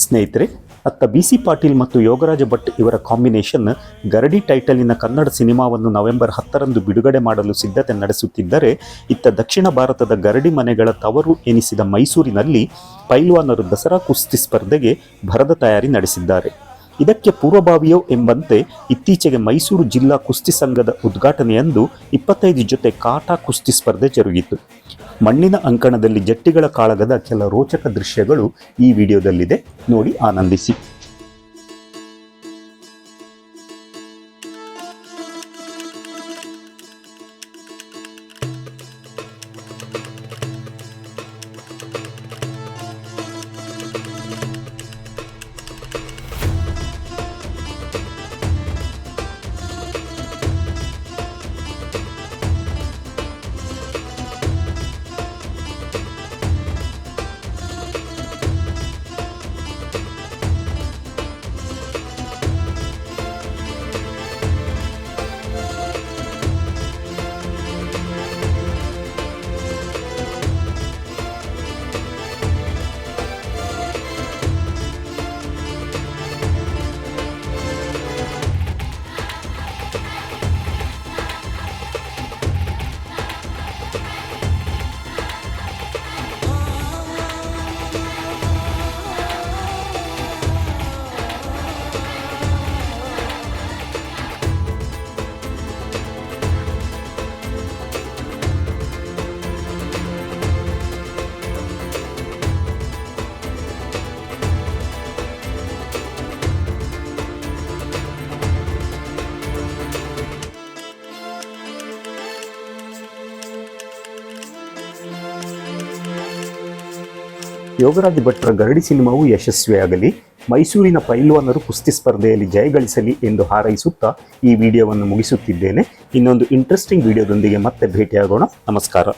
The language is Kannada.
ಸ್ನೇಹಿತರೆ, ಅತ್ತ ಬಿ.ಸಿ. ಪಾಟೀಲ್ ಮತ್ತು ಯೋಗರಾಜ ಭಟ್ ಇವರ ಕಾಂಬಿನೇಷನ್ ಗರಡಿ ಟೈಟಲಿನ ಕನ್ನಡ ಸಿನಿಮಾವನ್ನು ನವೆಂಬರ್ 10ರಂದು ಬಿಡುಗಡೆ ಮಾಡಲು ಸಿದ್ಧತೆ ನಡೆಸುತ್ತಿದ್ದರೆ, ಇತ್ತ ದಕ್ಷಿಣ ಭಾರತದ ಗರಡಿ ಮನೆಗಳ ತವರು ಎನಿಸಿದ ಮೈಸೂರಿನಲ್ಲಿ ಪೈಲ್ವಾನರು ದಸರಾ ಕುಸ್ತಿ ಸ್ಪರ್ಧೆಗೆ ಭರದ ತಯಾರಿ ನಡೆಸಿದ್ದಾರೆ. ಇದಕ್ಕೆ ಪೂರ್ವಭಾವಿಯೋ ಎಂಬಂತೆ ಇತ್ತೀಚೆಗೆ ಮೈಸೂರು ಜಿಲ್ಲಾ ಕುಸ್ತಿ ಸಂಘದ ಉದ್ಘಾಟನೆಯಂದು 25 ಜೊತೆ ಕಾಟಾ ಕುಸ್ತಿ ಸ್ಪರ್ಧೆ ಜರುಗಿತು. ಮಣ್ಣಿನ ಅಂಕಣದಲ್ಲಿ ಜಟ್ಟಿಗಳ ಕಾಳಗದ ಕೆಲ ರೋಚಕ ದೃಶ್ಯಗಳು ಈ ವಿಡಿಯೋದಲ್ಲಿದೆ, ನೋಡಿ ಆನಂದಿಸಿ. ಯೋಗರಾಜ್ ಭಟ್ರ ಗರಡಿ ಸಿನಿಮಾವು ಯಶಸ್ವಿಯಾಗಲಿ, ಮೈಸೂರಿನ ಪೈಲ್ವಾನರು ಕುಸ್ತಿ ಸ್ಪರ್ಧೆಯಲ್ಲಿ ಜಯಗಳಿಸಲಿ ಎಂದು ಹಾರೈಸುತ್ತಾ ಈ ವಿಡಿಯೋವನ್ನು ಮುಗಿಸುತ್ತಿದ್ದೇನೆ. ಇನ್ನೊಂದು ಇಂಟ್ರೆಸ್ಟಿಂಗ್ ವಿಡಿಯೋದೊಂದಿಗೆ ಮತ್ತೆ ಭೇಟಿಯಾಗೋಣ. ನಮಸ್ಕಾರ.